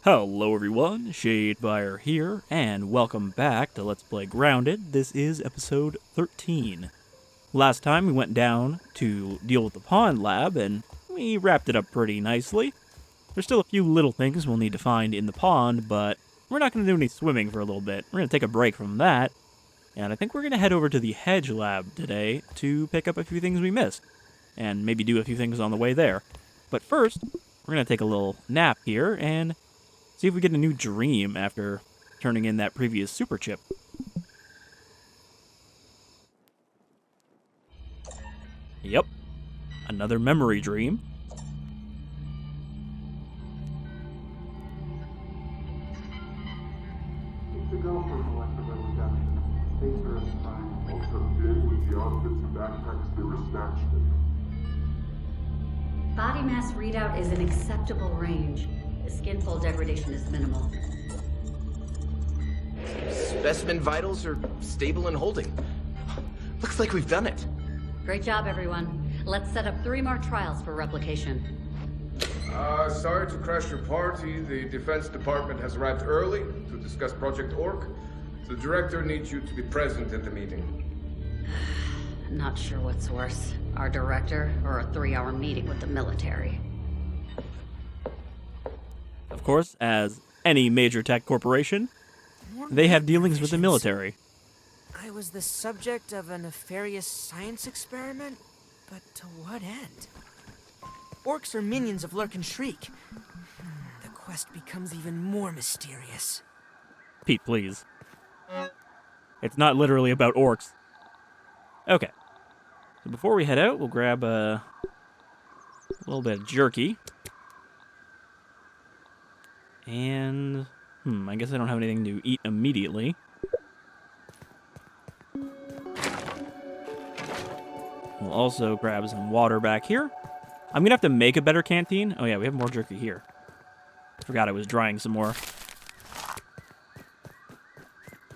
Hello everyone, Shadefyre here, and welcome back to Let's Play Grounded. This is episode 13. Last time we went down to deal with the pond lab, and we wrapped it up pretty nicely. There's still a few little things we'll need to find in the pond, but we're not going to do any swimming for a little bit. We're going to take a break from that, and I think we're going to head over to the Hedge Lab today to pick up a few things we missed, and maybe do a few things on the way there. But first, we're going to take a little nap here, and see if we get a new dream after turning in that previous super chip. Yep. Another memory dream. To go for molecular reduction. Things are assigned. Also, bin with the outfits and backpacks they were snatched in. Body mass readout is an acceptable range. The skin fold degradation is minimal. Specimen vitals are stable and holding. Looks like we've done it. Great job, everyone. Let's set up 3 more trials for replication. Sorry to crash your party. The Defense Department has arrived early to discuss Project Orc. The director needs you to be present at the meeting. Not sure what's worse, our director or a 3-hour meeting with the military. Of course, as any major tech corporation, they have dealings with the military. I was the subject of a nefarious science experiment, but to what end? Orcs are minions of Lurk and Shriek. The quest becomes even more mysterious. Pete, please. It's not literally about orcs. Okay. So before we head out, we'll grab a little bit of jerky. And, I guess I don't have anything to eat immediately. We'll also grab some water back here. I'm going to have to make a better canteen. Oh yeah, we have more jerky here. Forgot I was drying some more.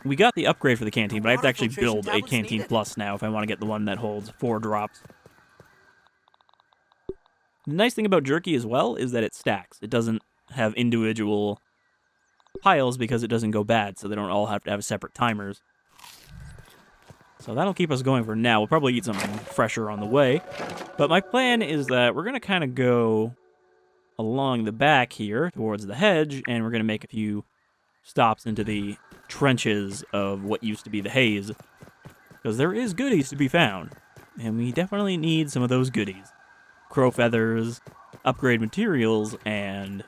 We got the upgrade for the canteen, but I have to actually build a Canteen Plus now if I want to get the one that holds 4 drops. The nice thing about jerky as well is that it stacks. It doesn't have individual piles because it doesn't go bad, so they don't all have to have separate timers. So that'll keep us going for now. We'll probably eat something fresher on the way. But my plan is that we're going to kind of go along the back here towards the hedge, and we're going to make a few stops into the trenches of what used to be the Haze. Because there is goodies to be found, and we definitely need some of those goodies. Crow feathers, upgrade materials, and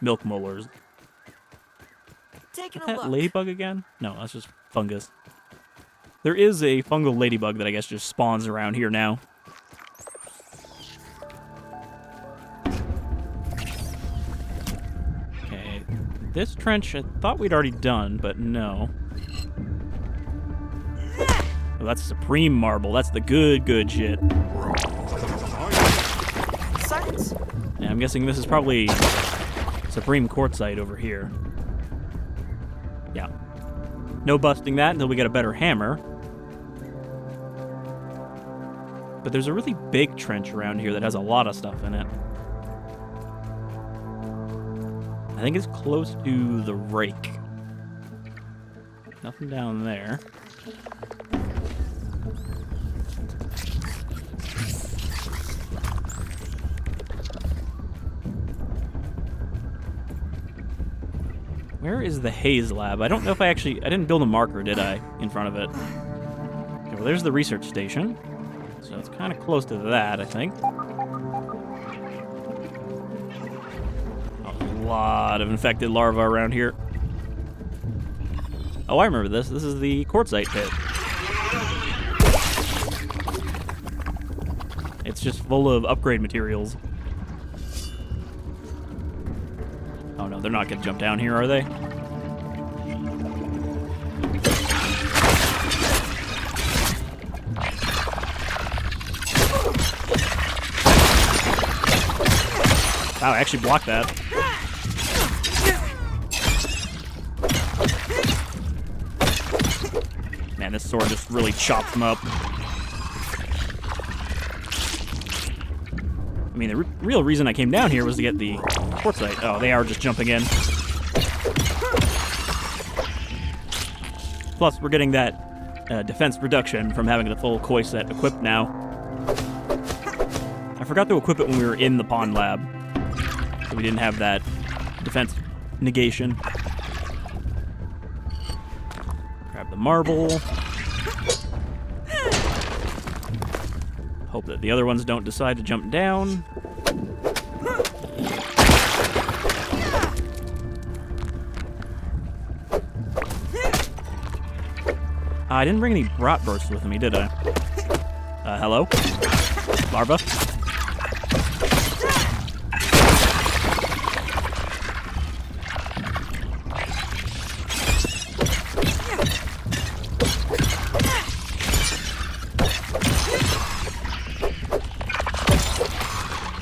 Milk Molars. Taking Is a that look. ladybug again? No, that's just fungus. There is a fungal ladybug that I guess just spawns around here now. Okay, this trench I thought we'd already done, but no. Oh, that's Supreme Marble. That's the good shit. Science. Yeah, I'm guessing this is probably Supreme Quartzite over here. Yeah. No busting that until we get a better hammer. But there's a really big trench around here that has a lot of stuff in it. I think it's close to the rake. Nothing down there. Where is the Haze Lab? I don't know if I didn't build a marker, did I, in front of it? Okay, well, there's the research station. So it's kind of close to that, I think. A lot of infected larvae around here. Oh, I remember this. This is the quartzite pit. It's just full of upgrade materials. Oh no, they're not going to jump down here, are they? Wow, I actually blocked that. Man, this sword just really chops them up. I mean, the real reason I came down here was to get the quartzite. Oh, they are just jumping in. Plus, we're getting that defense reduction from having the full koi set equipped now. I forgot to equip it when we were in the pond lab, so we didn't have that defense negation. Grab the marble. Hope that the other ones don't decide to jump down. I didn't bring any bratwurst with me, did I? Hello? Larva?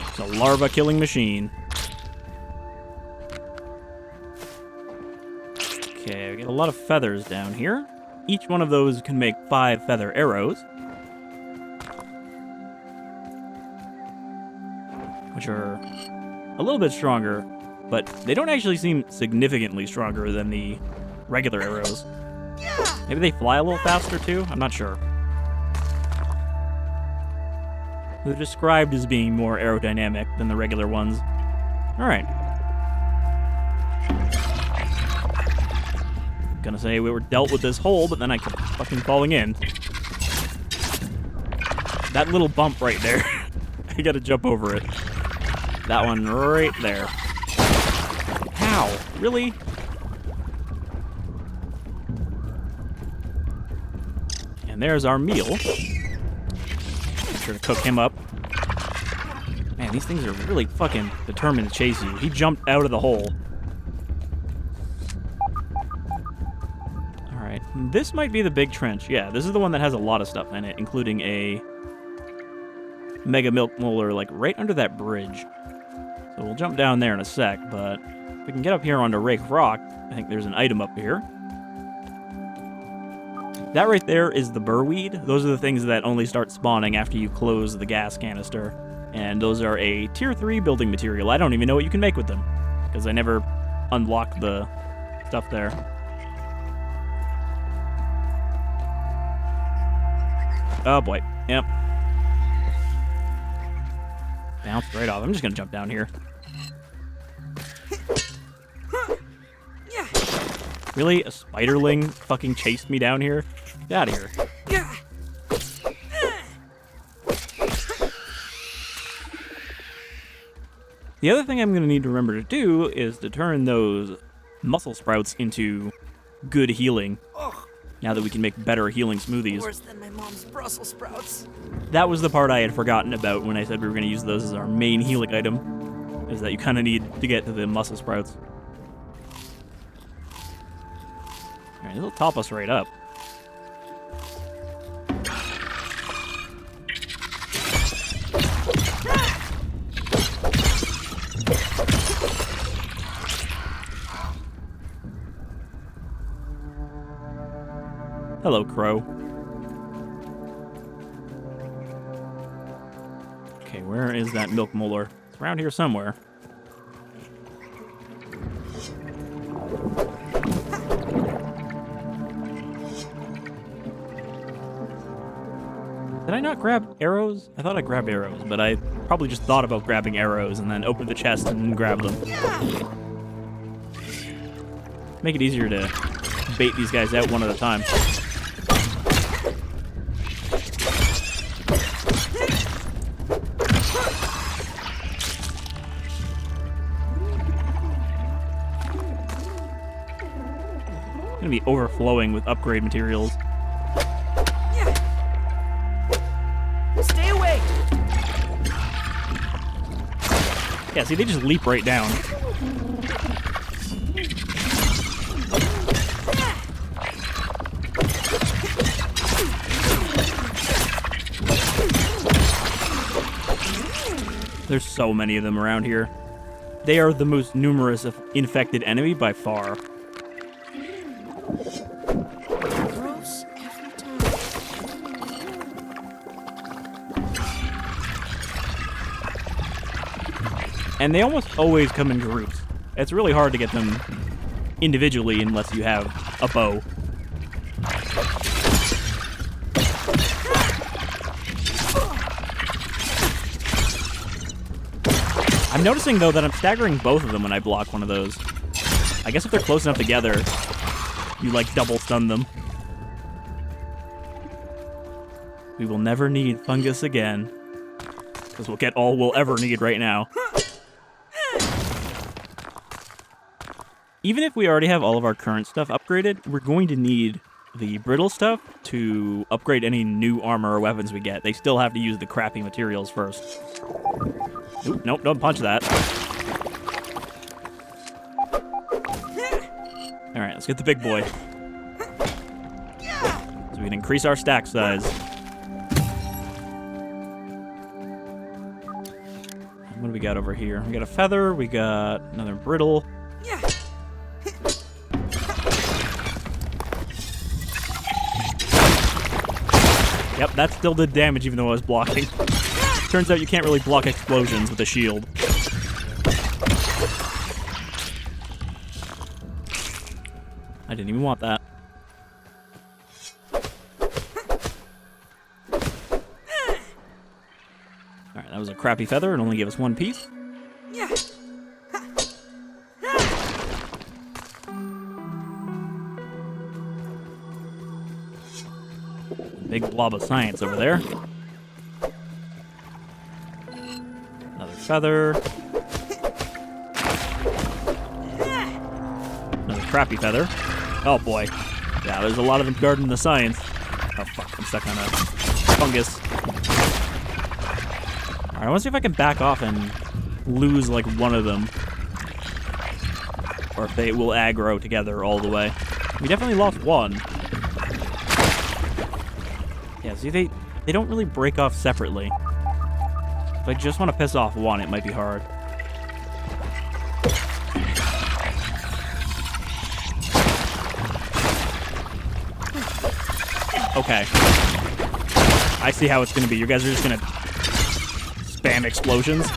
It's a larva killing machine. Okay, we got a lot of feathers down here. Each one of those can make 5 feather arrows, which are a little bit stronger, but they don't actually seem significantly stronger than the regular arrows. Maybe they fly a little faster too? I'm not sure. They're described as being more aerodynamic than the regular ones. Alright. Gonna say we were dealt with this hole, but then I kept fucking falling in. That little bump right there. I gotta jump over it. That one right there. How? Really? And there's our meal. Make sure to cook him up. Man, these things are really fucking determined to chase you. He jumped out of the hole. This might be the big trench. Yeah, this is the one that has a lot of stuff in it, including a mega milk molar, like, right under that bridge. So we'll jump down there in a sec, but if we can get up here onto Rake Rock, I think there's an item up here. That right there is the burweed. Those are the things that only start spawning after you close the gas canister. And those are a tier 3 building material. I don't even know what you can make with them, because I never unlocked the stuff there. Oh boy, yep. Bounced right off. I'm just gonna jump down here. Really? A spiderling fucking chased me down here? Get out of here. The other thing I'm gonna need to remember to do is to turn those muscle sprouts into good healing. Now that we can make better healing smoothies. Worse than my mom's Brussels sprouts. That was the part I had forgotten about when I said we were going to use those as our main healing item, is that you kind of need to get to the muscle sprouts. Alright, this will top us right up. Hello, Crow. Okay, where is that milk molar? It's around here somewhere. Did I not grab arrows? I thought I grabbed arrows, but I probably just thought about grabbing arrows and then opened the chest and grabbed them. Make it easier to bait these guys out one at a time. Gonna be overflowing with upgrade materials. Stay away! Yeah, see, they just leap right down. There's so many of them around here. They are the most numerous infected enemy by far. Gross every time. And they almost always come in groups. It's really hard to get them individually unless you have a bow. I'm noticing, though, that I'm staggering both of them when I block one of those. I guess if they're close enough together, you, like, double stun them. We will never need fungus again. Because we'll get all we'll ever need right now. Even if we already have all of our current stuff upgraded, we're going to need the brittle stuff to upgrade any new armor or weapons we get. They still have to use the crappy materials first. Oop, nope, don't punch that. Alright, let's get the big boy. So we can increase our stack size. What do we got over here? We got a feather, we got another brittle. Yep, that still did damage even though I was blocking. Turns out you can't really block explosions with a shield. I didn't even want that. Alright, that was a crappy feather. It only gave us one piece. Big blob of science over there. Another feather. Another crappy feather. Oh boy. Yeah, there's a lot of them guarding the science. Oh fuck, I'm stuck on a fungus. Alright, I want to see if I can back off and lose like one of them. Or if they will aggro together all the way. We definitely lost one. Yeah, see, they don't really break off separately. If I just want to piss off one, it might be hard. Okay. I see how it's going to be. You guys are just going to spam explosions.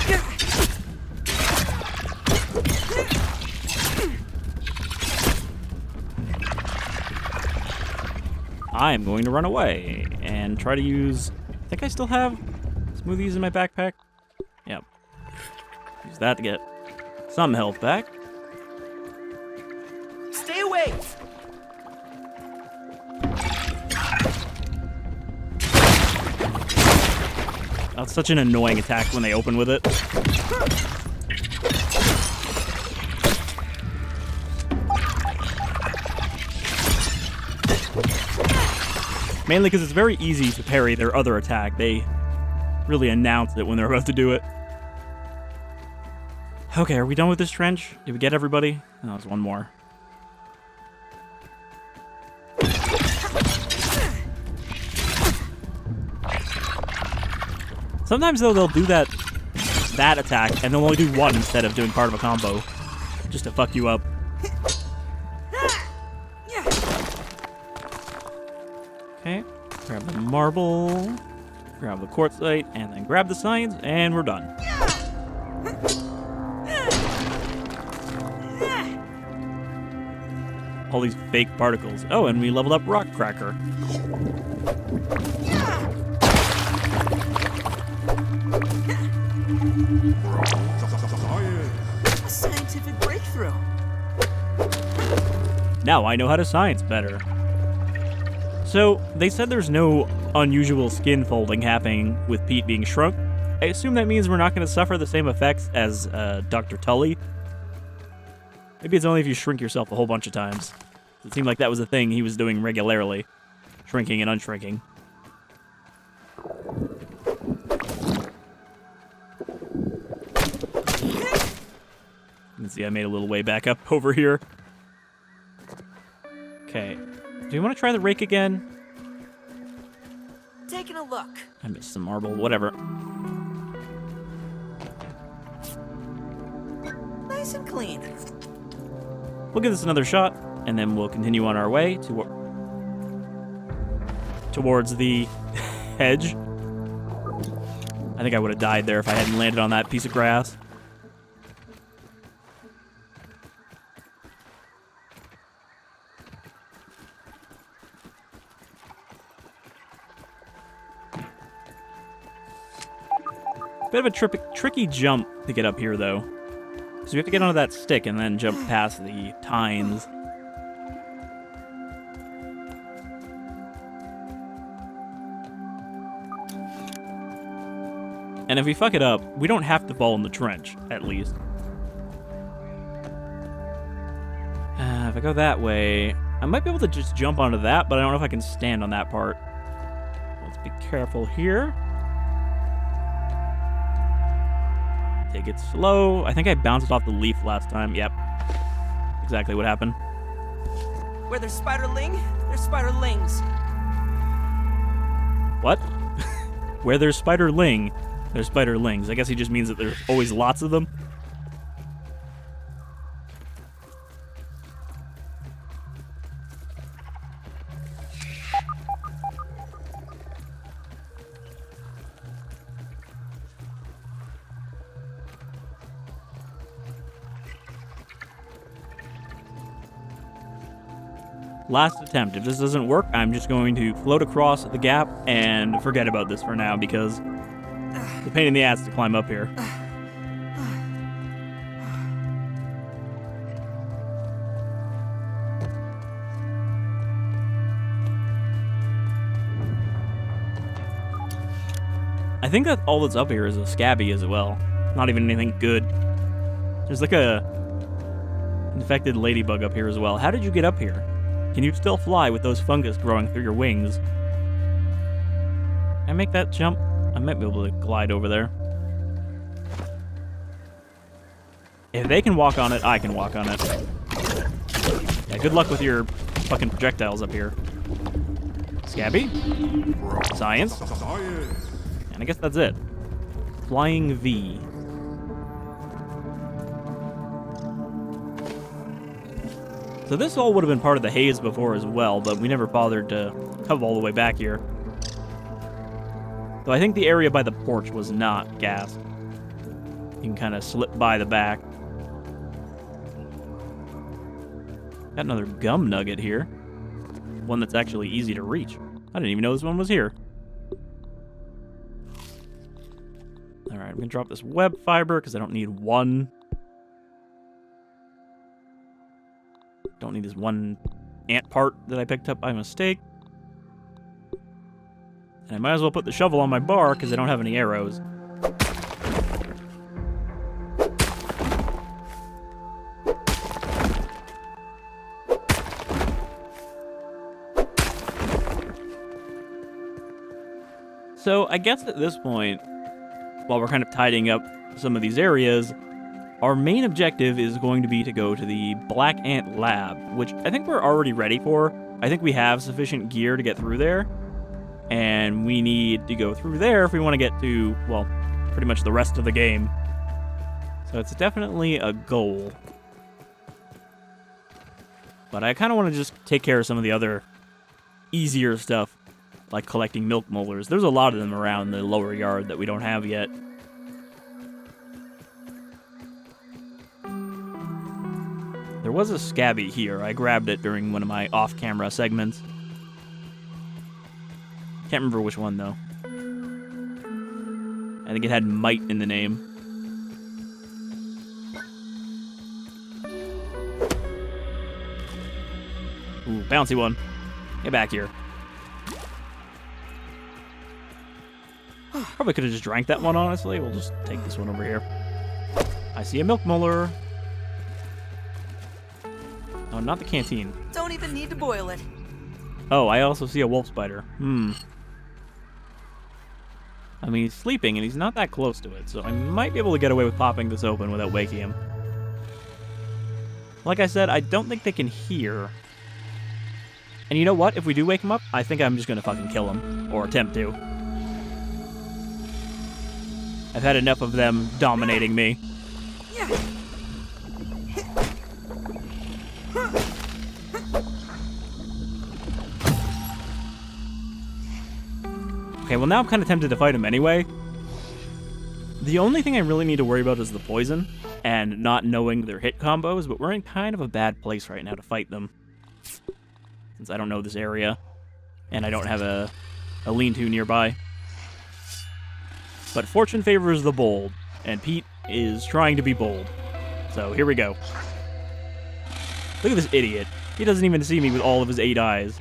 I am going to run away and try to use... I think I still have smoothies in my backpack. Yep. Use that to get some health back. Stay away! That's such an annoying attack when they open with it. Mainly because it's very easy to parry their other attack. They really announce it when they're about to do it. Okay, are we done with this trench? Did we get everybody? No, there's one more. Sometimes, though, they'll do that attack, and they'll only do one instead of doing part of a combo. Just to fuck you up. Okay, grab the marble, grab the quartzite, and then grab the science, and we're done. All these fake particles. Oh, and we leveled up Rock Cracker. A scientific breakthrough. Now I know how to science better. So, they said there's no unusual skin folding happening with Pete being shrunk. I assume that means we're not going to suffer the same effects as Dr. Tully. Maybe it's only if you shrink yourself a whole bunch of times. It seemed like that was a thing he was doing regularly. Shrinking and unshrinking. You can see I made a little way back up over here. Okay. Do you want to try the rake again? Taking a look. I missed some marble. Whatever. Nice and clean. We'll give this another shot, and then we'll continue on our way towards the hedge. I think I would have died there if I hadn't landed on that piece of grass. Bit of a tricky jump to get up here, though. So we have to get onto that stick and then jump past the tines. And if we fuck it up, we don't have to fall in the trench, at least. If I go that way, I might be able to just jump onto that, but I don't know if I can stand on that part. Let's be careful here. Take it slow. I think I bounced off the leaf last time. Yep. Exactly what happened. Where there's spiderling, there's spiderlings. What? Where there's spiderling, there's spiderlings. I guess he just means that there's always lots of them. Last attempt. If this doesn't work, I'm just going to float across the gap and forget about this for now because it's a pain in the ass to climb up here. I think that all that's up here is a sca.b as well. Not even anything good. There's like a infected ladybug up here as well. How did you get up here? Can you still fly with those fungus growing through your wings? Can I make that jump? I might be able to glide over there. If they can walk on it, I can walk on it. Yeah, good luck with your fucking projectiles up here. Sca.b? Science? And I guess that's it. Flying V. So this all would have been part of the haze before as well, but we never bothered to come all the way back here. So I think the area by the porch was not gassed. You can kind of slip by the back. Got another gum nugget here. One that's actually easy to reach. I didn't even know this one was here. Alright, I'm going to drop this web fiber because I don't need one. Don't need this one ant part that I picked up by mistake. And I might as well put the shovel on my bar because I don't have any arrows. So I guess at this point, while we're kind of tidying up some of these areas, our main objective is going to be to go to the Black Ant Lab, which I think we're already ready for. I think we have sufficient gear to get through there, and we need to go through there if we want to get to, well, pretty much the rest of the game. So it's definitely a goal. But I kind of want to just take care of some of the other easier stuff, like collecting milk molars. There's a lot of them around the lower yard that we don't have yet. There was a sca.b here. I grabbed it during one of my off-camera segments. Can't remember which one, though. I think it had might in the name. Ooh, bouncy one. Get back here. Probably could have just drank that one, honestly. We'll just take this one over here. I see a milk molar. Oh, not the canteen. Don't even need to boil it. Oh, I also see a wolf spider. I mean, he's sleeping, and he's not that close to it, so I might be able to get away with popping this open without waking him. Like I said, I don't think they can hear. And you know what? If we do wake him up, I think I'm just going to fucking kill him. Or attempt to. I've had enough of them dominating me. Okay, well now I'm kind of tempted to fight him anyway. The only thing I really need to worry about is the poison, and not knowing their hit combos, but we're in kind of a bad place right now to fight them. Since I don't know this area, and I don't have a lean-to nearby. But fortune favors the bold, and Pete is trying to be bold. So here we go. Look at this idiot. He doesn't even see me with all of his 8 eyes.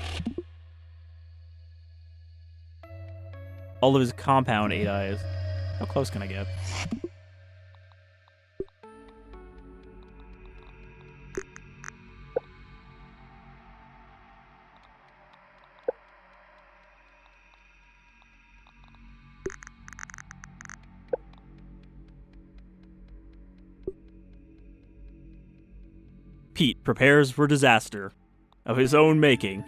All of his compound 8 eyes. How close can I get? Pete prepares for disaster of his own making.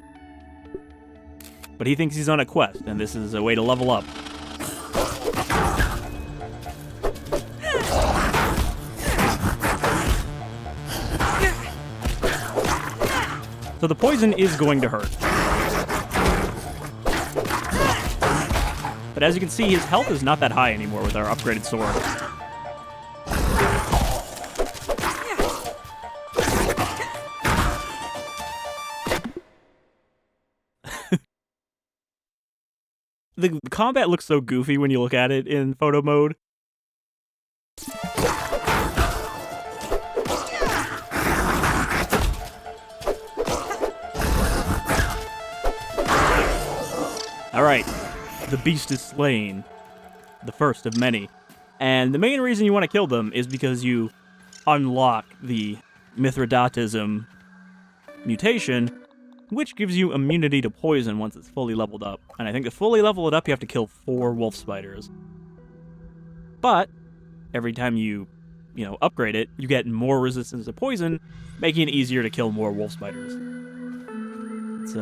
But he thinks he's on a quest, and this is a way to level up. So the poison is going to hurt. But as you can see, his health is not that high anymore with our upgraded sword. The combat looks so goofy when you look at it in photo mode. Alright, the beast is slain. The first of many. And the main reason you want to kill them is because you unlock the Mithridatism mutation, which gives you immunity to poison once it's fully leveled up. And I think to fully level it up, you have to kill 4 wolf spiders. But every time you upgrade it, you get more resistance to poison, making it easier to kill more wolf spiders. It's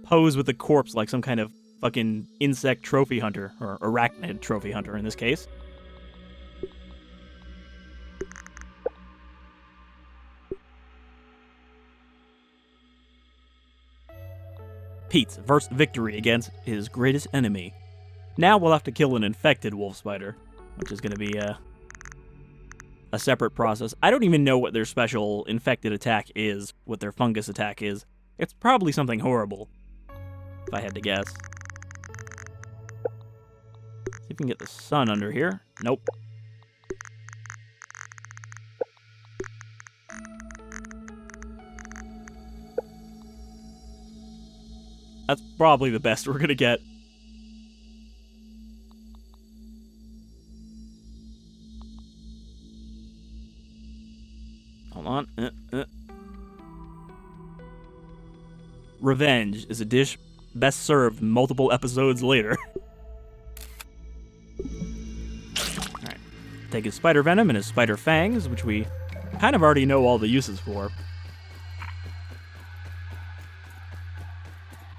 pose with the corpse like some kind of fucking insect trophy hunter, or arachnid trophy hunter in this case. Pete's first victory against his greatest enemy. Now we'll have to kill an infected wolf spider, which is going to be a separate process. I don't even know what their special infected attack is, what their fungus attack is. It's probably something horrible, if I had to guess. See if we can get the sun under here. Nope. That's probably the best we're gonna get. Hold on. Revenge is a dish best served multiple episodes later. Alright. Take his spider venom and his spider fangs, which we kind of already know all the uses for.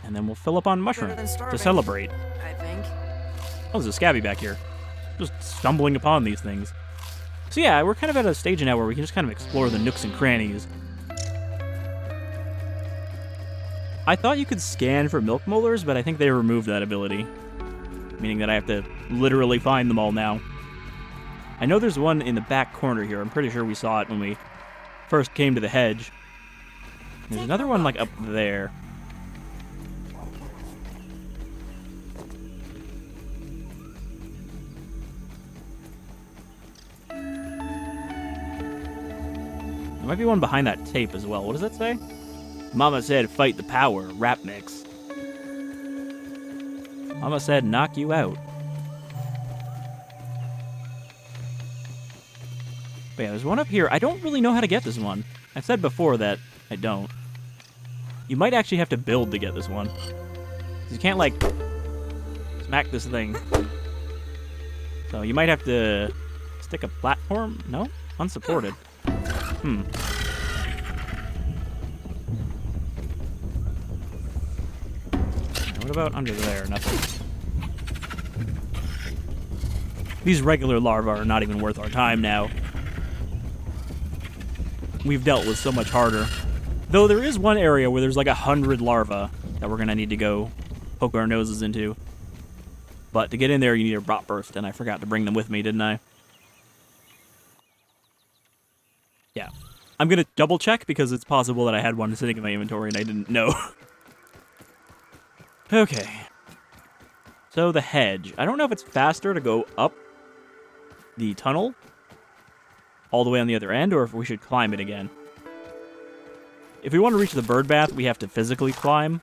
And then we'll fill up on mushroom to celebrate. I think. Oh, there's a scabby back here. Just stumbling upon these things. So yeah, we're kind of at a stage now where we can just kind of explore the nooks and crannies. I thought you could scan for milk molars, but I think they removed that ability. Meaning that I have to literally find them all now. I know there's one in the back corner here. I'm pretty sure we saw it when we first came to the hedge. There's another one like up there. There might be one behind that tape as well. What does that say? Mama said fight the power, rap mix. Mama said knock you out. But yeah, there's one up here. I don't really know how to get this one. I've said before that I don't. You might actually have to build to get this one. 'Cause you can't, like, smack this thing. So you might have to stick a platform? No? Unsupported. What about under there? Nothing. These regular larvae are not even worth our time now. We've dealt with so much harder. Though there is one area where there's like 100 larvae that we're gonna need to go poke our noses into. But to get in there, you need a rot burst, and I forgot to bring them with me, didn't I? Yeah. I'm gonna double check because it's possible that I had one sitting in my inventory and I didn't know. Okay. So the hedge. I don't know if it's faster to go up the tunnel all the way on the other end, or if we should climb it again. If we want to reach the bird bath, we have to physically climb.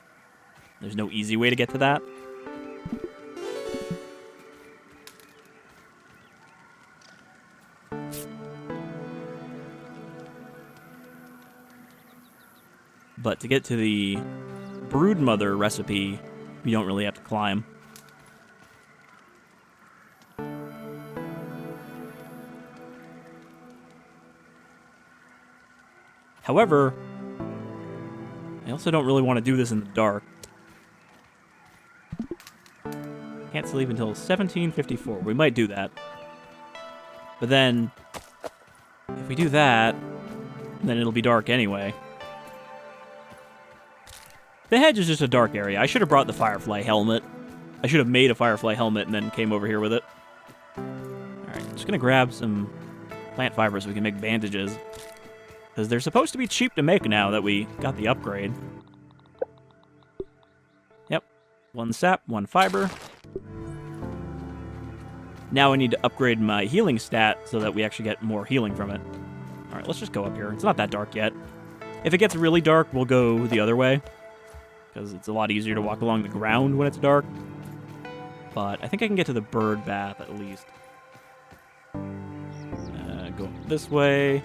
There's no easy way to get to that. But to get to the Broodmother recipe, we don't really have to climb. However, I also don't really want to do this in the dark. Can't sleep until 17:54. We might do that. But then, if we do that, then it'll be dark anyway. The hedge is just a dark area. I should have brought the firefly helmet. I should have made a firefly helmet and then came over here with it. Alright, I'm just going to grab some plant fibers so we can make bandages. Because they're supposed to be cheap to make now that we got the upgrade. Yep. 1 sap, 1 fiber. Now I need to upgrade my healing stat so that we actually get more healing from it. Alright, let's just go up here. It's not that dark yet. If it gets really dark, we'll go the other way. Because it's a lot easier to walk along the ground when it's dark. But I think I can get to the bird bath at least. Go this way.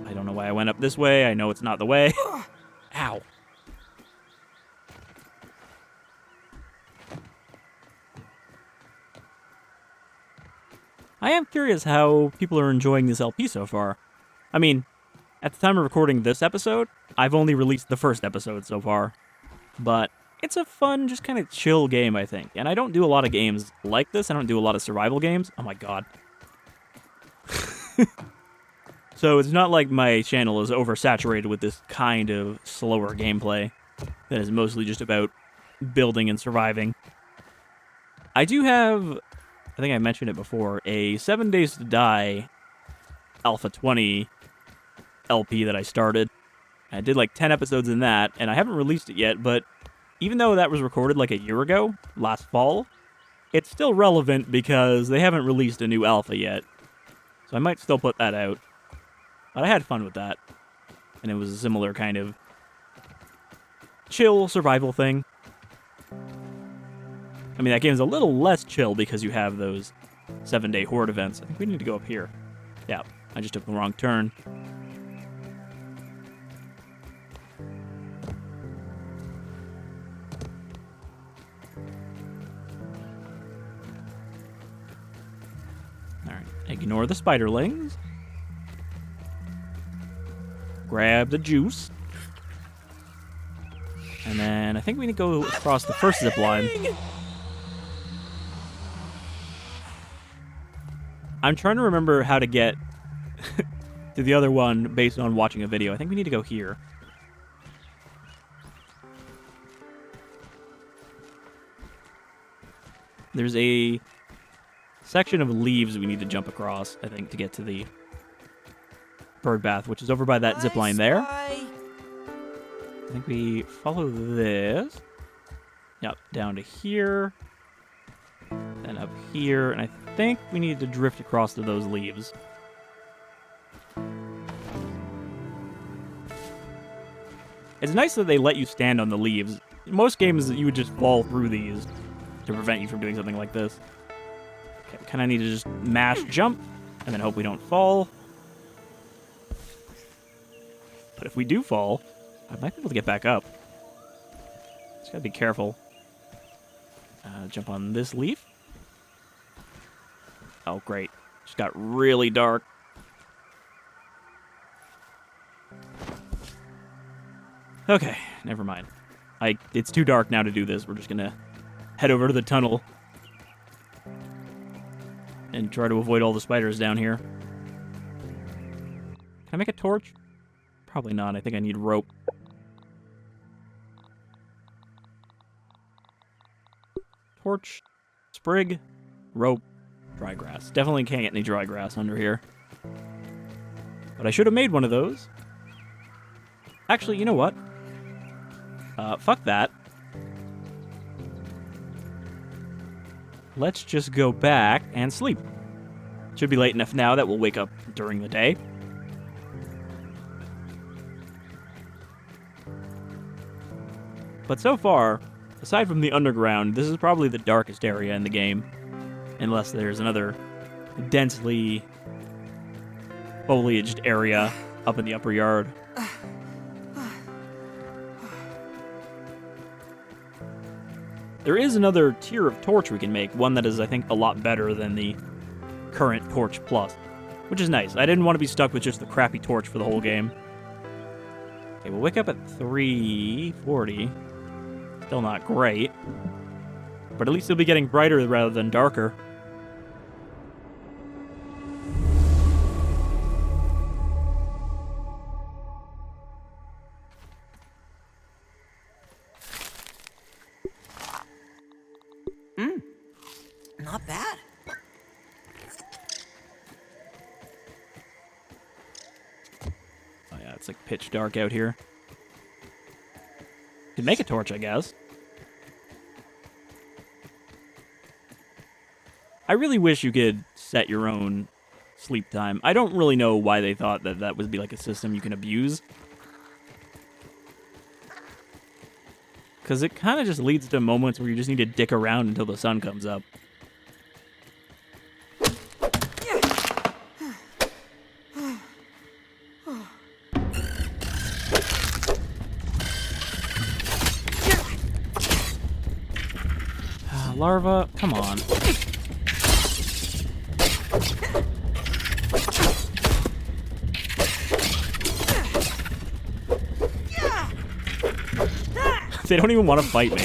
I don't know why I went up this way. I know it's not the way. Ow. I am curious how people are enjoying this LP so far. I mean, at the time of recording this episode, I've only released the first episode so far. But it's a fun, just kind of chill game, I think. And I don't do a lot of games like this. I don't do a lot of survival games. Oh my god. So it's not like my channel is oversaturated with this kind of slower gameplay that is mostly just about building and surviving. I do have, I think I mentioned it before, a 7 Days to Die Alpha 20 LP that I started. I did like 10 episodes in that, and I haven't released it yet, but even though that was recorded like a year ago, last fall, it's still relevant because they haven't released a new alpha yet. So I might still put that out. But I had fun with that. And it was a similar kind of chill survival thing. I mean, that game's a little less chill because you have those 7-day horde events. I think we need to go up here. Yeah, I just took the wrong turn. Alright, ignore the spiderlings. Grab the juice. And then I think we need to go across the first zip line. I'm trying to remember how to get to the other one based on watching a video. I think we need to go here. There's a section of leaves we need to jump across, I think, to get to the bird bath, which is over by that zip line there. I think we follow this. Yep, down to here. Then up here, and I think we need to drift across to those leaves. It's nice that they let you stand on the leaves. In most games, you would just fall through these to prevent you from doing something like this. Okay, we kind of need to just mash jump, and then hope we don't fall. But if we do fall, I might be able to get back up. Just gotta be careful. Jump on this leaf. Oh, great. Just got really dark. Okay, never mind. It's too dark now to do this. We're just gonna head over to the tunnel and try to avoid all the spiders down here. Can I make a torch? Probably not. I think I need rope. Torch, sprig, rope, dry grass. Definitely can't get any dry grass under here. But I should have made one of those. Actually, you know what? Fuck that. Let's just go back and sleep. Should be late enough now that we'll wake up during the day. But so far, aside from the underground, this is probably the darkest area in the game. Unless there's another densely foliaged area up in the upper yard. There is another tier of torch we can make, one that is, I think, a lot better than the current Torch Plus, which is nice. I didn't want to be stuck with just the crappy torch for the whole game. Okay, we'll wake up at 3:40. Still not great, but at least it'll be getting brighter rather than darker. Not bad. Oh yeah, it's like pitch dark out here. Could make a torch, I guess. I really wish you could set your own sleep time. I don't really know why they thought that that would be like a system you can abuse. Because it kind of just leads to moments where you just need to dick around until the sun comes up. Larva, come on. They don't even want to fight me.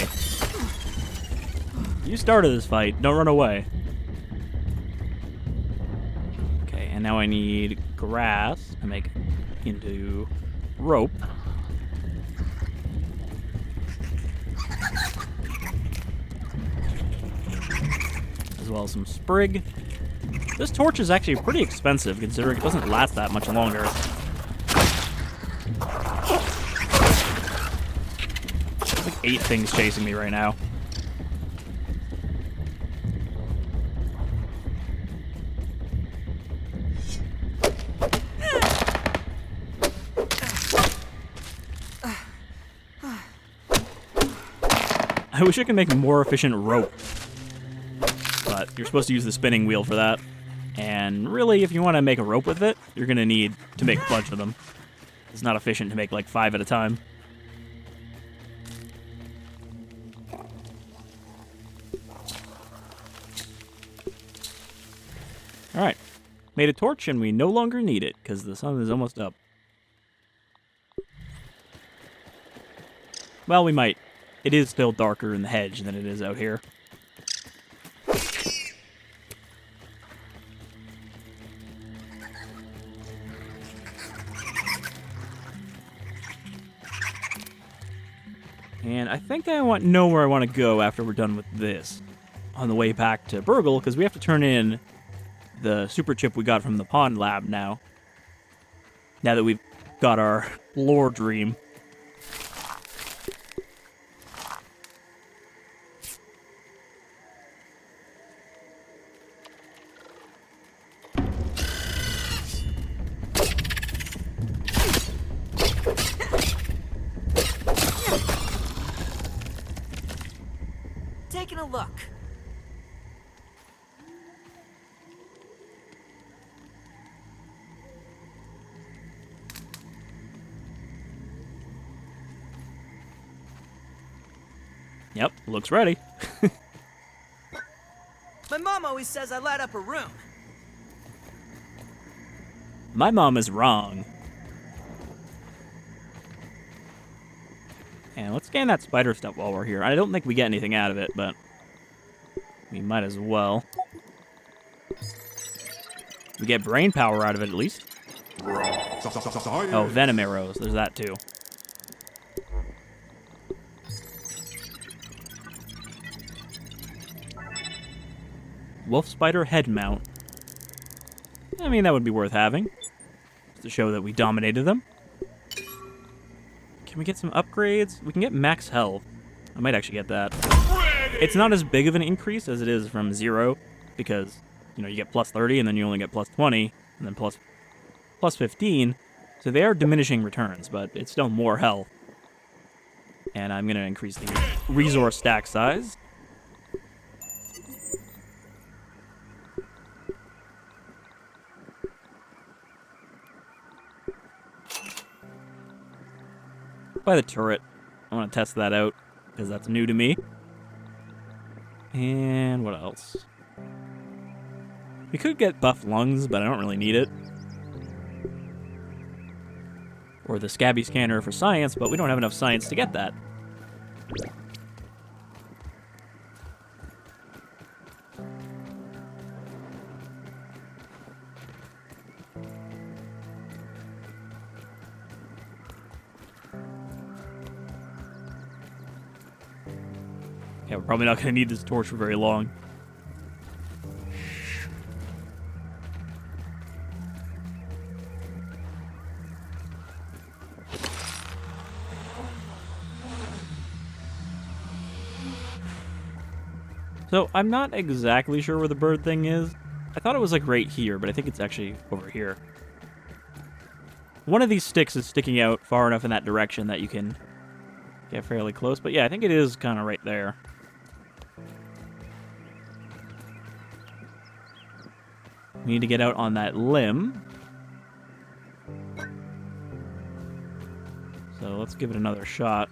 You started this fight. Don't run away. Okay, and now I need grass to make into rope. As well as some sprig. This torch is actually pretty expensive considering it doesn't last that much longer. There's like 8 things chasing me right now. I wish I could make more efficient rope. But you're supposed to use the spinning wheel for that. And really, if you want to make a rope with it, you're going to need to make a bunch of them. It's not efficient to make like 5 at a time. Alright. Made a torch and we no longer need it because the sun is almost up. Well, we might. It is still darker in the hedge than it is out here. And I think I know where I want to go after we're done with this. On the way back to Burgle, because we have to turn in the super chip we got from the pond lab now. Now that we've got our lore dream. Taking a look. Yep, looks ready. My mom always says I light up a room. My mom is wrong. And let's scan that spider stuff while we're here. I don't think we get anything out of it, but we might as well. We get brain power out of it at least. Oh, venom arrows. There's that too. Wolf spider head mount. I mean, that would be worth having. Just to show that we dominated them. Can Can we get some upgrades? We can get max health. I might actually get that. It's not as big of an increase as it is from 0, because, you know, you get plus 30, and then you only get plus 20, and then plus 15. So they are diminishing returns, but it's still more health. And I'm going to increase the resource stack size. By the turret. I want to test that out, because that's new to me. And what else? We could get buff lungs, but I don't really need it. Or the sca.b scanner for science, but we don't have enough science to get that. Yeah, we're probably not going to need this torch for very long. So, I'm not exactly sure where the bird thing is. I thought it was like right here, but I think it's actually over here. One of these sticks is sticking out far enough in that direction that you can get fairly close. But yeah, I think it is kind of right there. We need to get out on that limb. So let's give it another shot.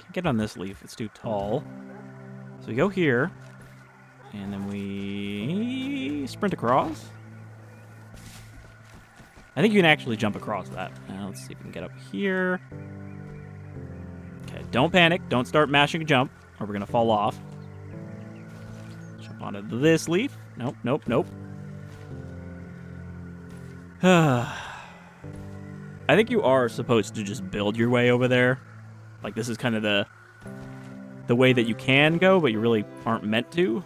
Can't get on this leaf, it's too tall. So we go here, and then we sprint across. I think you can actually jump across that. Now let's see if we can get up here. Okay, don't panic, don't start mashing a jump, or we're gonna fall off. Jump onto this leaf. Nope, nope, nope. I think you are supposed to just build your way over there. Like, this is kind of the way that you can go, but you really aren't meant to.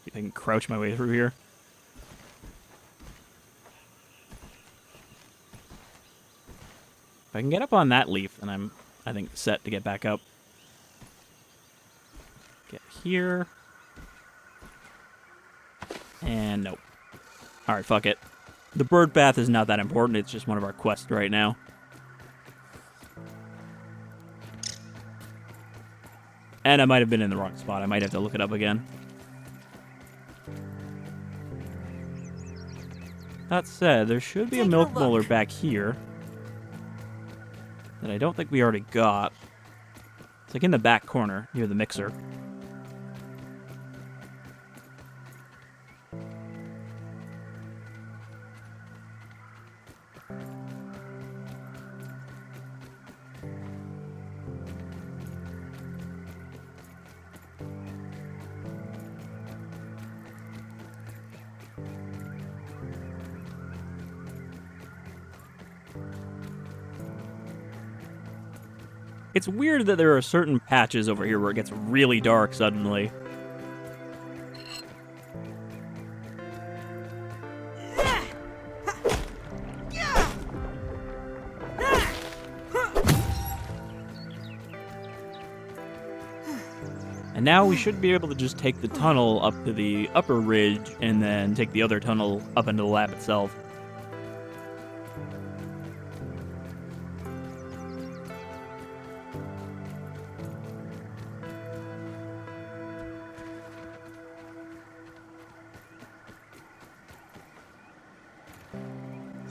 See if I can crouch my way through here. If I can get up on that leaf, then I'm, I think, set to get back up. Get here. And nope. Alright, fuck it. The bird bath is not that important. It's just one of our quests right now. And I might have been in the wrong spot. I might have to look it up again. That said, there should be a milk molar back here that I don't think we already got. It's like in the back corner near the mixer. It's weird that there are certain patches over here where it gets really dark suddenly. And now we should be able to just take the tunnel up to the upper ridge and then take the other tunnel up into the lab itself.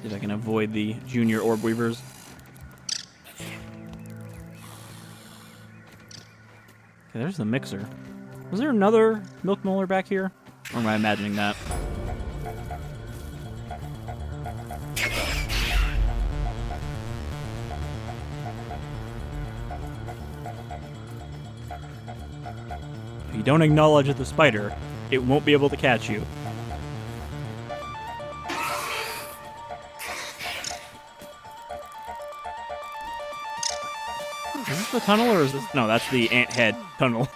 See if I can avoid the junior orb weavers. Okay, there's the mixer. Was there another milk molar back here? Or am I imagining that? If you don't acknowledge the spider, it won't be able to catch you. Is this the tunnel, or is this... No, that's the ant head tunnel.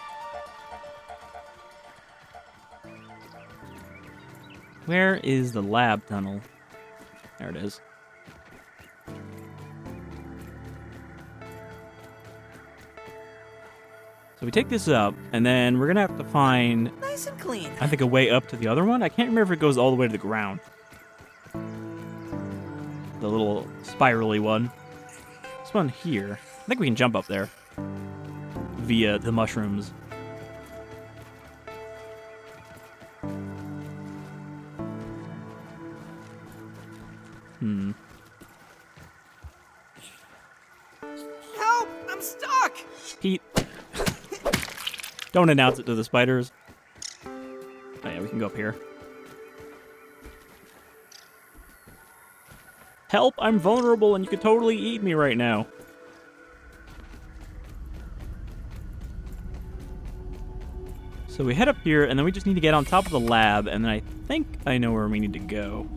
Where is the lab tunnel? There it is. So we take this up, and then we're gonna have to find, Nice and clean. I think, a way up to the other one. I can't remember if it goes all the way to the ground. The little spirally one. This one here. I think we can jump up there via the mushrooms. Help! I'm stuck! Pete. Don't announce it to the spiders. Oh yeah, we can go up here. Help! I'm vulnerable and you could totally eat me right now. So we head up here, and then we just need to get on top of the lab, and then I think I know where we need to go.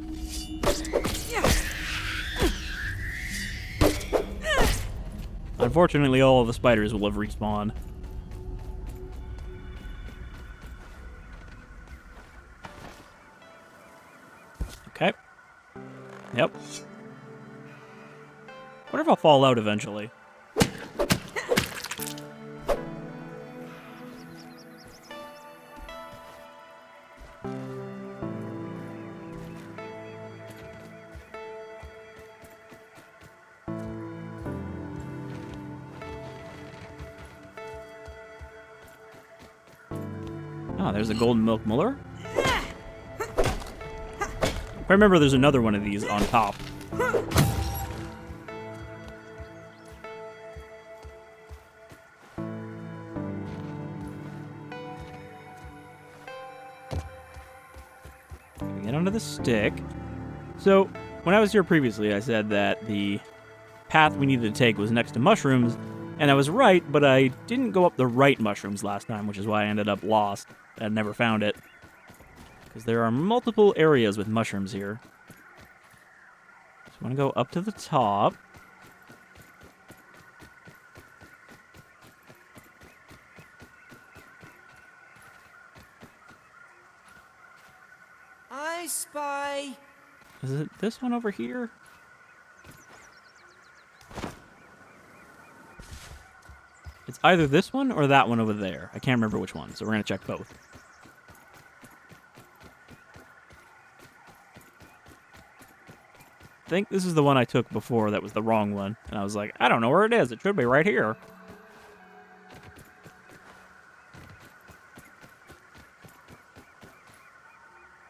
Unfortunately, all of the spiders will have respawned. Okay. Yep. What if I'll fall out eventually? Oh, there's a golden milk molar. If I remember, there's another one of these on top. Get onto the stick. So, when I was here previously, I said that the path we needed to take was next to mushrooms, and I was right, but I didn't go up the right mushrooms last time, which is why I ended up lost. I never found it. Because there are multiple areas with mushrooms here. So I want to go up to the top. I spy. Is it this one over here? It's either this one or that one over there. I can't remember which one, so we're going to check both. I think this is the one I took before that was the wrong one. And I was like, I don't know where it is. It should be right here.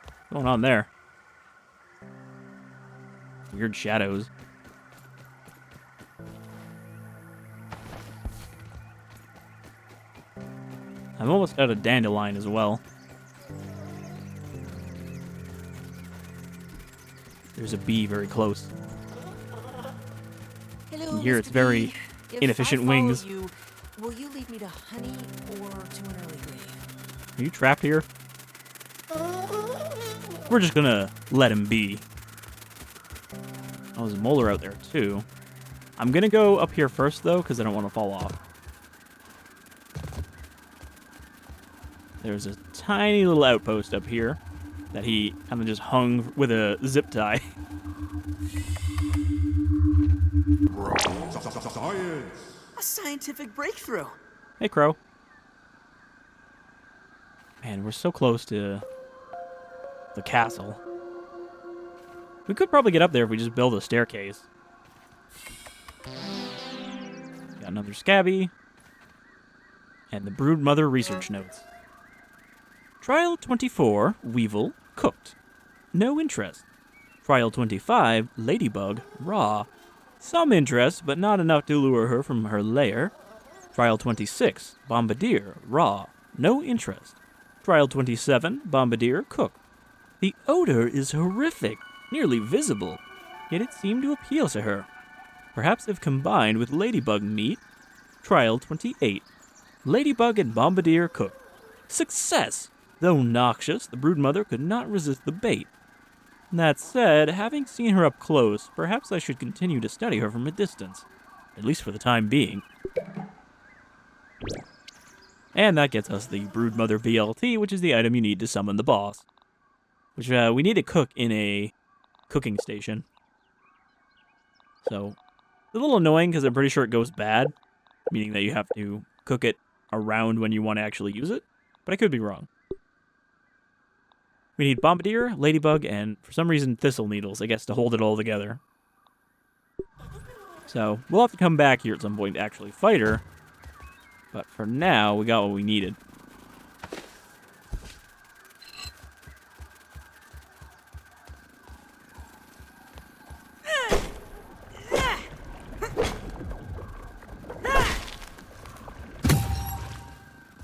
What's going on there? Weird shadows. I'm almost out of dandelion as well. There's a bee very close. Hello, And here Mr. it's very Bee. If inefficient I follow wings. You, will you lead me to honey or to an early grave? Are you trapped here? We're just gonna let him be. Oh, there's a molar out there too. I'm gonna go up here first though, because I don't want to fall off. There's a tiny little outpost up here that he kind of just hung with a zip tie. A scientific breakthrough. Hey, Crow. Man, we're so close to the castle. We could probably get up there if we just build a staircase. Got another sca.b. And the Broodmother research notes. Trial 24, Weevil, cooked. No interest. Trial 25, Ladybug, raw. Some interest, but not enough to lure her from her lair. Trial 26, Bombardier, raw. No interest. Trial 27, Bombardier, cooked. The odor is horrific, nearly visible, yet it seemed to appeal to her. Perhaps if combined with ladybug meat. Trial 28, Ladybug and Bombardier cooked. Success! Though noxious, the broodmother could not resist the bait. That said, having seen her up close, perhaps I should continue to study her from a distance, at least for the time being. And that gets us the Broodmother BLT, which is the item you need to summon the boss. which we need to cook in a cooking station. So, it's a little annoying because I'm pretty sure it goes bad, meaning that you have to cook it around when you want to actually use it, but I could be wrong. We need bombardier, ladybug, and for some reason thistle needles, I guess, to hold it all together. So, we'll have to come back here at some point to actually fight her, but for now, we got what we needed.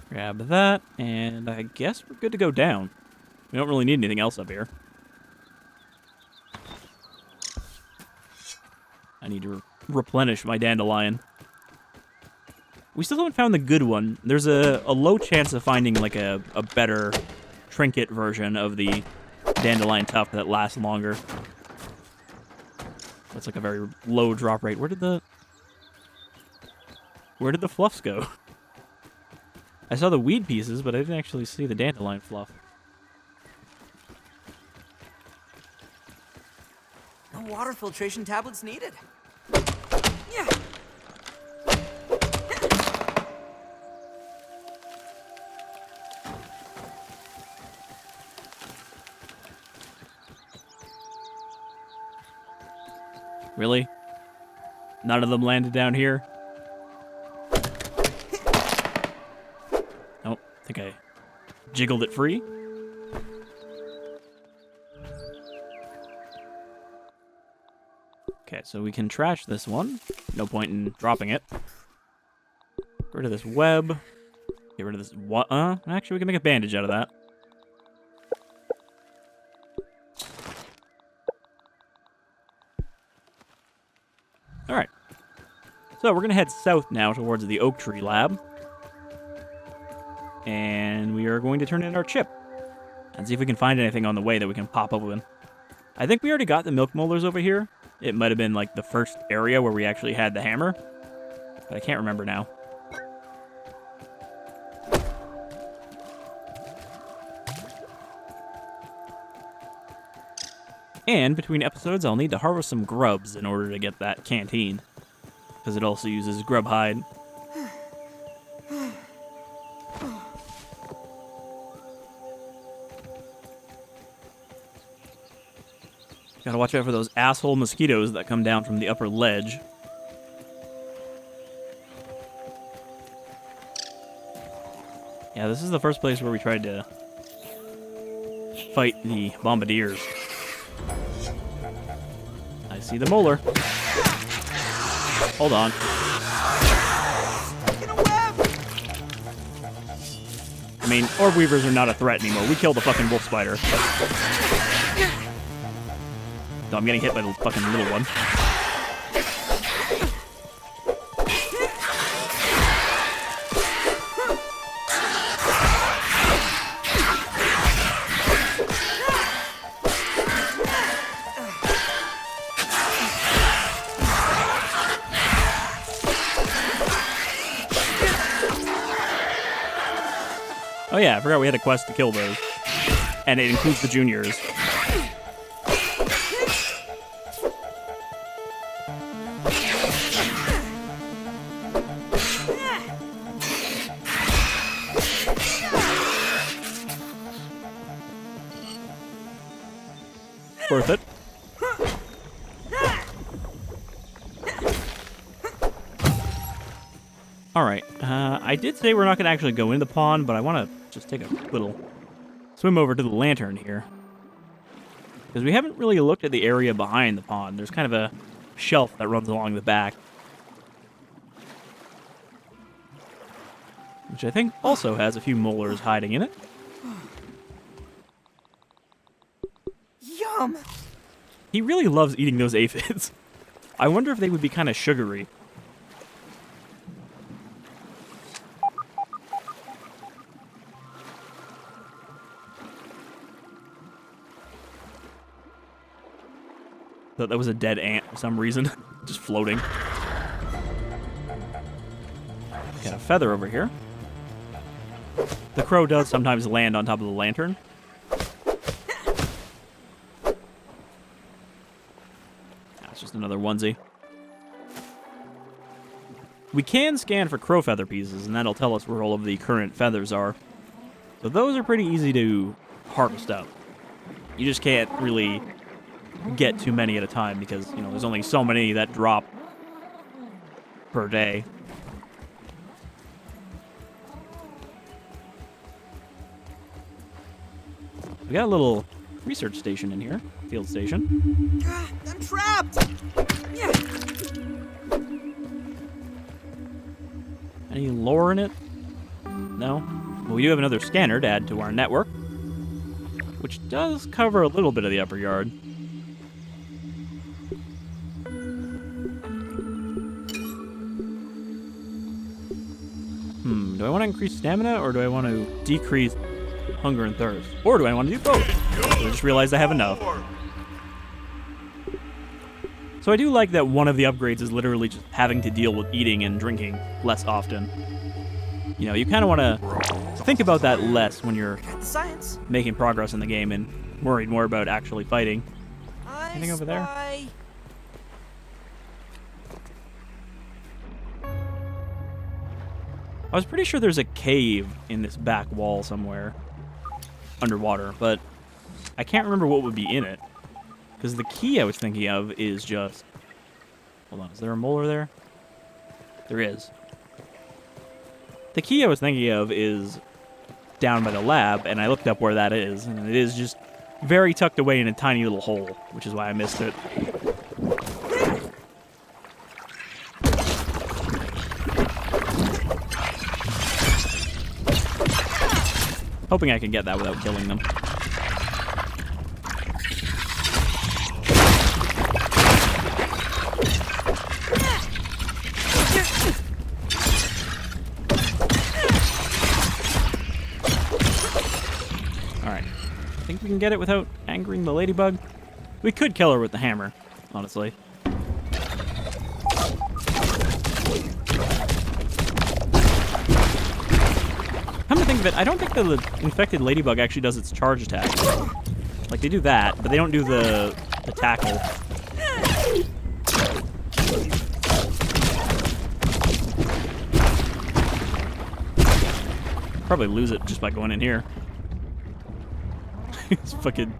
Grab that, and I guess we're good to go down. We don't really need anything else up here. I need to replenish my dandelion. We still haven't found the good one. There's a low chance of finding like a better trinket version of the dandelion tuft that lasts longer. That's like a very low drop rate. Where did the fluffs go? I saw the weed pieces, but I didn't actually see the dandelion fluff. No water filtration tablets needed. Yeah. Really? None of them landed down here? Nope. I think I jiggled it free. Okay, so we can trash this one. No point in dropping it. Get rid of this web. Get rid of this... Actually, we can make a bandage out of that. Alright. So, we're going to head south now towards the oak tree lab. And we are going to turn in our chip. And see if we can find anything on the way that we can pop open. I think we already got the milk molars over here. It might have been like the first area where we actually had the hammer. But I can't remember now. And between episodes, I'll need to harvest some grubs in order to get that canteen. Because it also uses grub hide. Gotta watch out for those asshole mosquitoes that come down from the upper ledge. Yeah, this is the first place where we tried to fight the bombardiers. I see the molar. Hold on. I mean, orb weavers are not a threat anymore. We killed the fucking wolf spider. No, I'm getting hit by the fucking little one. Oh yeah, I forgot we had a quest to kill those. And it includes the juniors. Worth it. Alright, I did say we're not going to actually go into the pond, but I want to just take a little swim over to the lantern here. Because we haven't really looked at the area behind the pond. There's kind of a shelf that runs along the back. Which I think also has a few molars hiding in it. Yum! He really loves eating those aphids. I wonder if they would be kind of sugary. Thought that was a dead ant for some reason. Just floating. Got a feather over here. The crow does sometimes land on top of the lantern. It's just another onesie. We can scan for crow feather pieces, and that'll tell us where all of the current feathers are. So those are pretty easy to harvest up. You just can't really get too many at a time because, you know, there's only so many that drop per day. We got a little research station in here, field station. I'm trapped! Yeah. Any lore in it? No? Well, we do have another scanner to add to our network, which does cover a little bit of the upper yard. Do I want to increase stamina, or do I want to decrease hunger and thirst? Or do I want to do both? I just realized I have enough. So I do like that one of the upgrades is literally just having to deal with eating and drinking less often. You know, you kind of want to think about that less when you're Got the science. making progress in the game and worried more about actually fighting. Anything over there? Spy. I was pretty sure there's a cave in this back wall somewhere underwater, but I can't remember what would be in it. Because the key I was thinking of is just... Hold on, is there a molar there? There is. The key I was thinking of is down by the lab, and I looked up where that is, and it is just very tucked away in a tiny little hole, which is why I missed it. Hoping I can get that without killing them. Alright. I think we can get it without angering the ladybug. We could kill her with the hammer, honestly. Come to think of it, I don't think the infected ladybug actually does its charge attack. Like, they do that, but they don't do the tackle. Probably lose it just by going in here. This fucking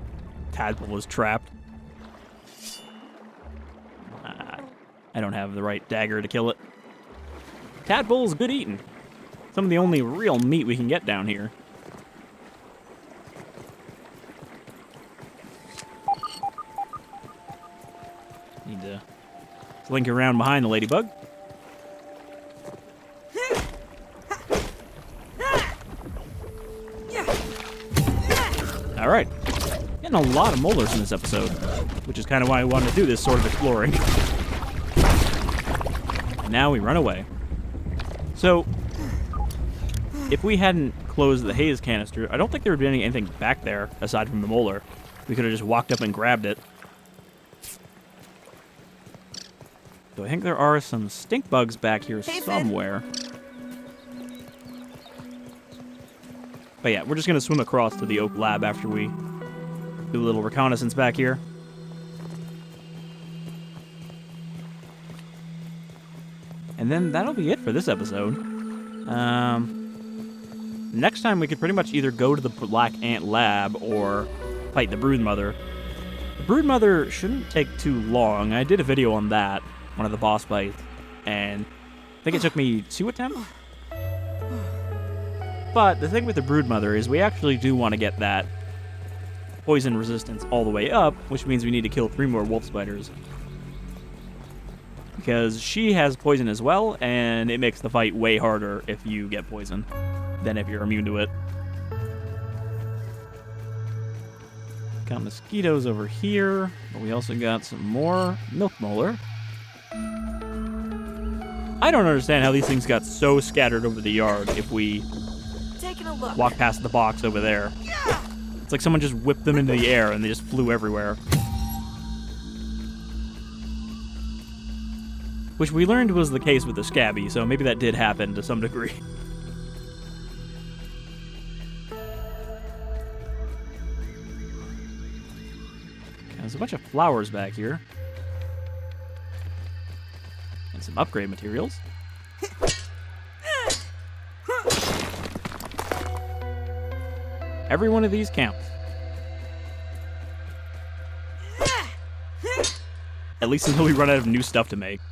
tadpole is trapped. I don't have the right dagger to kill it. Tadpole's good eating. Some of the only real meat we can get down here. Need to slink around behind the ladybug. Alright. Getting a lot of molars in this episode, which is kind of why I wanted to do this sort of exploring. And now we run away. So, if we hadn't closed the Haze canister, I don't think there would be anything back there aside from the molar. We could have just walked up and grabbed it. So I think there are some stink bugs back here somewhere. But yeah, we're just going to swim across to the Oak Lab after we do a little reconnaissance back here. And then that'll be it for this episode. Next time we could pretty much either go to the Black Ant Lab or fight the Broodmother. The Broodmother shouldn't take too long. I did a video on that, one of the boss fights, and I think it took me 2 attempts. But the thing with the Broodmother is we actually do want to get that poison resistance all the way up, which means we need to kill 3 more wolf spiders. Because she has poison as well, and it makes the fight way harder if you get poison than if you're immune to it. Got mosquitoes over here, but we also got some more milk molar. I don't understand how these things got so scattered over the yard if we Taking a look. walk past the box over there. It's like someone just whipped them into the air and they just flew everywhere. Which we learned was the case with the sca.b, so maybe that did happen to some degree. Okay, there's a bunch of flowers back here. And some upgrade materials. Every one of these counts. At least until we run out of new stuff to make.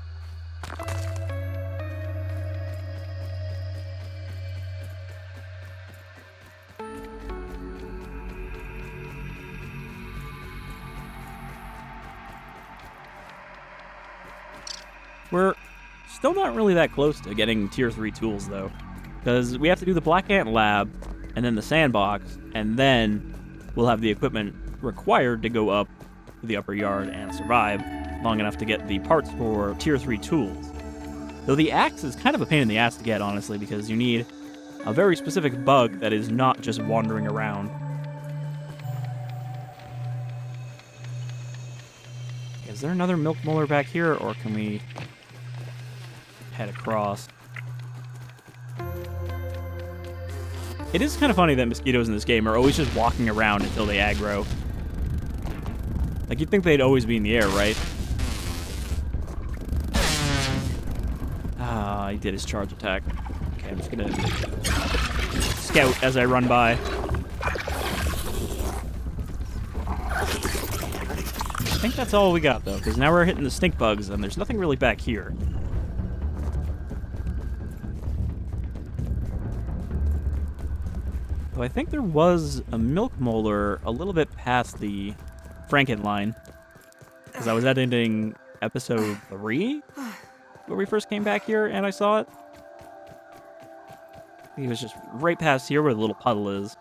We're still not really that close to getting tier 3 tools, though, because we have to do the Black Ant Lab, and then the sandbox, and then we'll have the equipment required to go up to the upper yard and survive long enough to get the parts for tier 3 tools. Though the axe is kind of a pain in the ass to get, honestly, because you need a very specific bug that is not just wandering around. Is there another milk molar back here, or can we head across? It is kind of funny that mosquitoes in this game are always just walking around until they aggro. Like, you'd think they'd always be in the air, right? Ah, he did his charge attack. Okay, I'm just gonna scout as I run by. I think that's all we got, though, because now we're hitting the stink bugs, and there's nothing really back here. Though I think there was a milk molar a little bit past the Franken line, because I was editing episode 3, where we first came back here, and I saw it. He was just right past here where the little puddle is.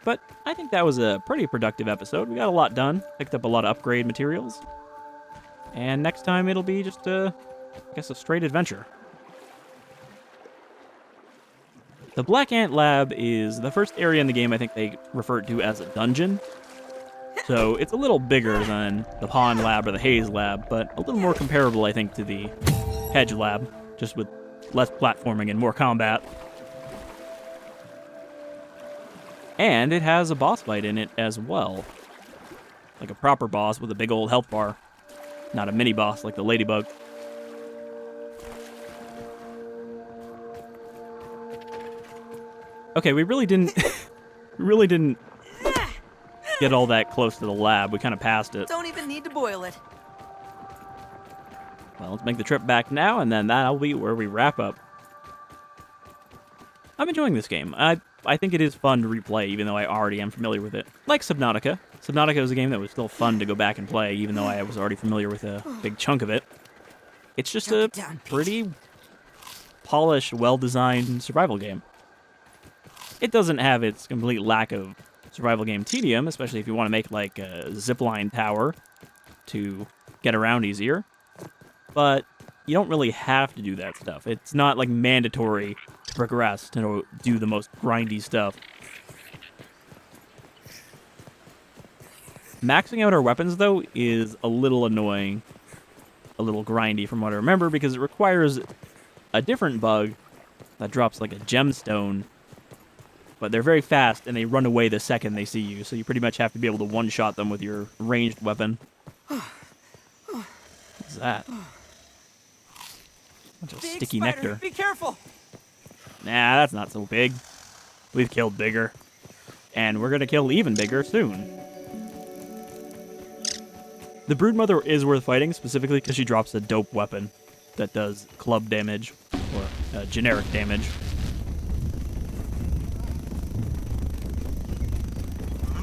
But I think that was a pretty productive episode. We got a lot done, picked up a lot of upgrade materials. And next time it'll be just I guess a straight adventure. The Black Ant Lab is the first area in the game I think they refer to as a dungeon. So it's a little bigger than the Pond Lab or the Haze Lab, but a little more comparable, I think, to the Hedge Lab, just with less platforming and more combat. And it has a boss fight in it as well. Like a proper boss with a big old health bar. Not a mini boss like the ladybug. Okay, we really didn't get all that close to the lab. We kind of passed it. Don't even need to boil it. Well, let's make the trip back now, and then that'll be where we wrap up. I'm enjoying this game. I think it is fun to replay, even though I already am familiar with it. Like Subnautica. Subnautica was a game that was still fun to go back and play, even though I was already familiar with a big chunk of it. It's just a pretty polished, well-designed survival game. It doesn't have its complete lack of survival game tedium, especially if you want to make like a zipline tower to get around easier. But you don't really have to do that stuff. It's not like mandatory to progress to do the most grindy stuff. Maxing out our weapons, though, is a little annoying, a little grindy from what I remember, because it requires a different bug that drops like a gemstone. But they're very fast, and they run away the second they see you, so you pretty much have to be able to one-shot them with your ranged weapon. What's that? Bunch of sticky spider, nectar. Be careful! Nah, that's not so big. We've killed bigger. And we're gonna kill even bigger soon. The Broodmother is worth fighting, specifically because she drops a dope weapon that does club damage, or generic damage.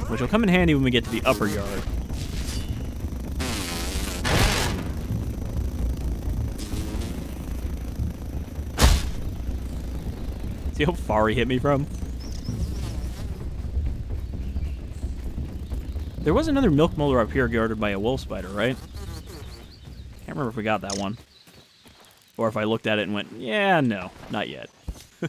Which will come in handy when we get to the upper yard. See how far he hit me from? There was another milk molar up here guarded by a wolf spider, right? Can't remember if we got that one. Or if I looked at it and went, yeah, no, not yet. I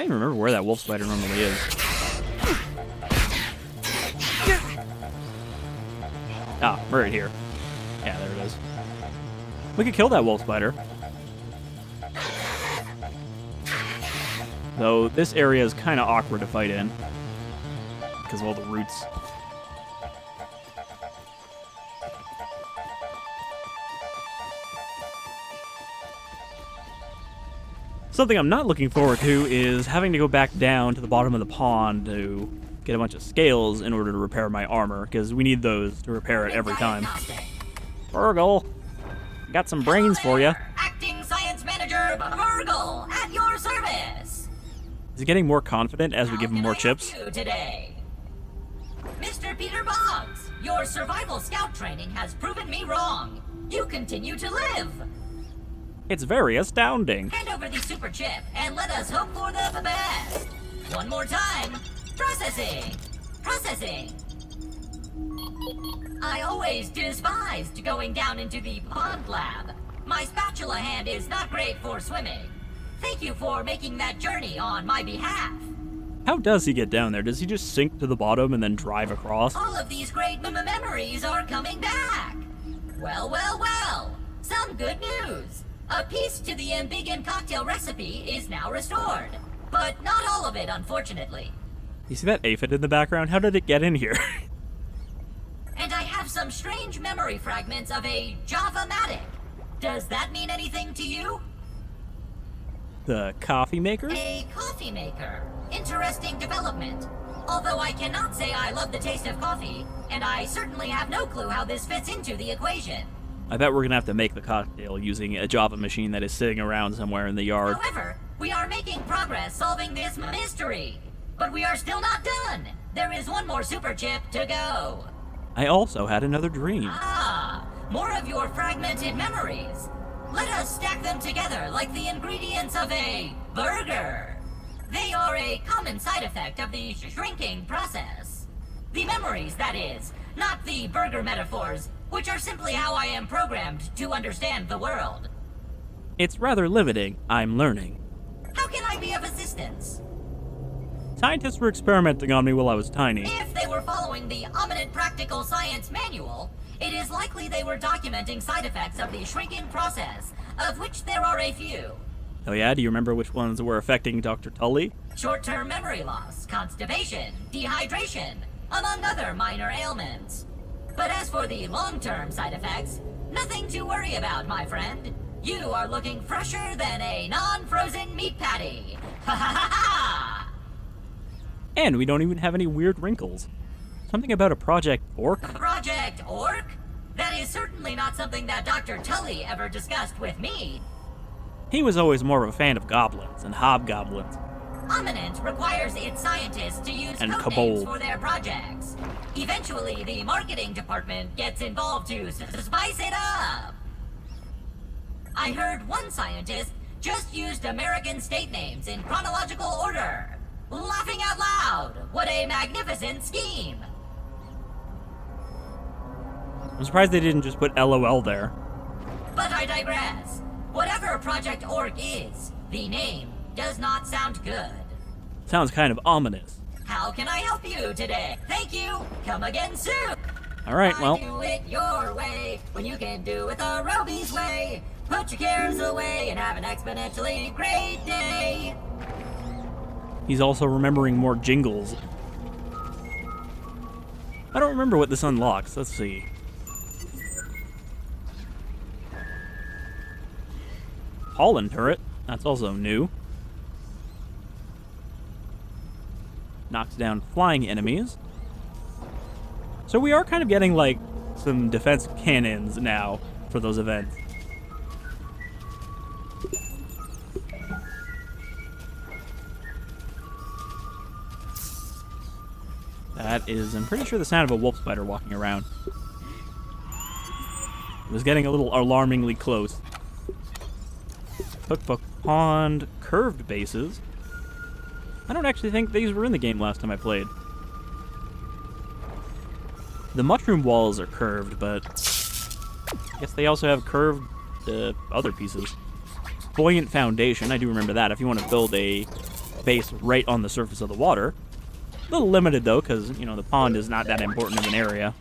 can't even remember where that wolf spider normally is. Ah, right here. Yeah, there it is. We could kill that wolf spider. Though this area is kind of awkward to fight in because of all the roots. Something I'm not looking forward to is having to go back down to the bottom of the pond to get a bunch of scales in order to repair my armor, because we need those to repair it every time. Burgle, got some brains for you. Acting Science Manager Burgle, at your service. Is he getting more confident as we give him more chips? How can I help you today? Mr. Peter Boggs, your survival scout training has proven me wrong. You continue to live. It's very astounding. Hand over the super chip and let us hope for the best. One more time. Processing. Processing. I always despised going down into the pond lab. My spatula hand is not great for swimming. Thank you for making that journey on my behalf. How does he get down there? Does he just sink to the bottom and then drive across? All of these great memories are coming back. Well, well, well. Some good news. A piece to the ambiguous cocktail recipe is now restored. But not all of it, unfortunately. You see that aphid in the background? How did it get in here? And I have some strange memory fragments of a Java-matic. Does that mean anything to you? The coffee maker? A coffee maker. Interesting development. Although I cannot say I love the taste of coffee, and I certainly have no clue how this fits into the equation. I bet we're gonna have to make the cocktail using a Java machine that is sitting around somewhere in the yard. However, we are making progress solving this mystery. But we are still not done. There is one more super chip to go. I also had another dream. Ah, more of your fragmented memories. Let us stack them together like the ingredients of a burger. They are a common side effect of the shrinking process. The memories, that is, not the burger metaphors, which are simply how I am programmed to understand the world. It's rather limiting. I'm learning. How can I be of assistance? Scientists were experimenting on me while I was tiny. If they were following the Ominent Practical Science Manual, it is likely they were documenting side effects of the shrinking process, of which there are a few. Oh yeah? Do you remember which ones were affecting Dr. Tully? Short-term memory loss, constipation, dehydration, among other minor ailments. But as for the long-term side effects, nothing to worry about, my friend. You are looking fresher than a non-frozen meat patty. Ha ha ha ha! And we don't even have any weird wrinkles. Something about a Project Orc? Project Orc? That is certainly not something that Dr. Tully ever discussed with me. He was always more of a fan of goblins and hobgoblins. Ominent requires its scientists to use And codenames Kobold. for their projects. Eventually, the marketing department gets involved to spice it up. I heard one scientist just used American state names in chronological order. Laughing out loud! What a magnificent scheme! I'm surprised they didn't just put LOL there. But I digress. Whatever Project Orc is, the name does not sound good. Sounds kind of ominous. How can I help you today? Thank you. Come again soon. Alright, well, Do it your way when you can do it the Roby's way. Put your cares away and have an exponentially great day. he's also remembering more jingles. I don't remember what this unlocks. Let's see. Pollen turret. That's also new. Knocks down flying enemies. So we are kind of getting, like, some defense cannons now for those events. That is, I'm pretty sure, the sound of a wolf spider walking around. It was getting a little alarmingly close. Cookbook Pond, curved bases. I don't actually think these were in the game last time I played. The mushroom walls are curved, but I guess they also have curved other pieces. Buoyant foundation, I do remember that. If you want to build a base right on the surface of the water. A little limited, though, because, you know, the pond is not that important of an area.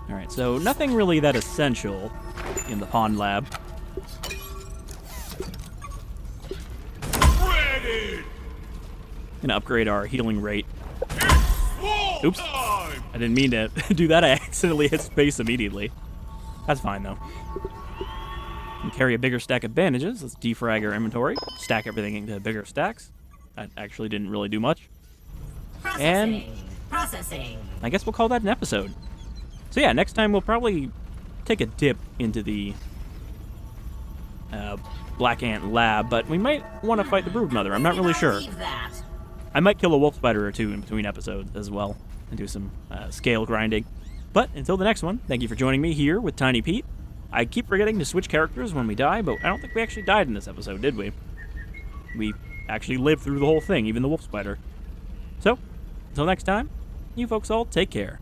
Alright, so nothing really that essential in the pond lab. Gonna upgrade our healing rate. Oops. I didn't mean to do that. I accidentally hit space immediately. That's fine, though. And carry a bigger stack of bandages. Let's defrag our inventory. Stack everything into bigger stacks. That actually didn't really do much. And Processing. I guess we'll call that an episode. So yeah, next time we'll probably take a dip into the Black Ant Lab, but we might want to fight the Broodmother. I'm not really sure. Leave that. I might kill a wolf spider or two in between episodes as well and do some scale grinding. But until the next one, thank you for joining me here with Tiny Pete. I keep forgetting to switch characters when we die, but I don't think we actually died in this episode, did we? We actually lived through the whole thing, even the wolf spider. So, until next time, you folks all take care.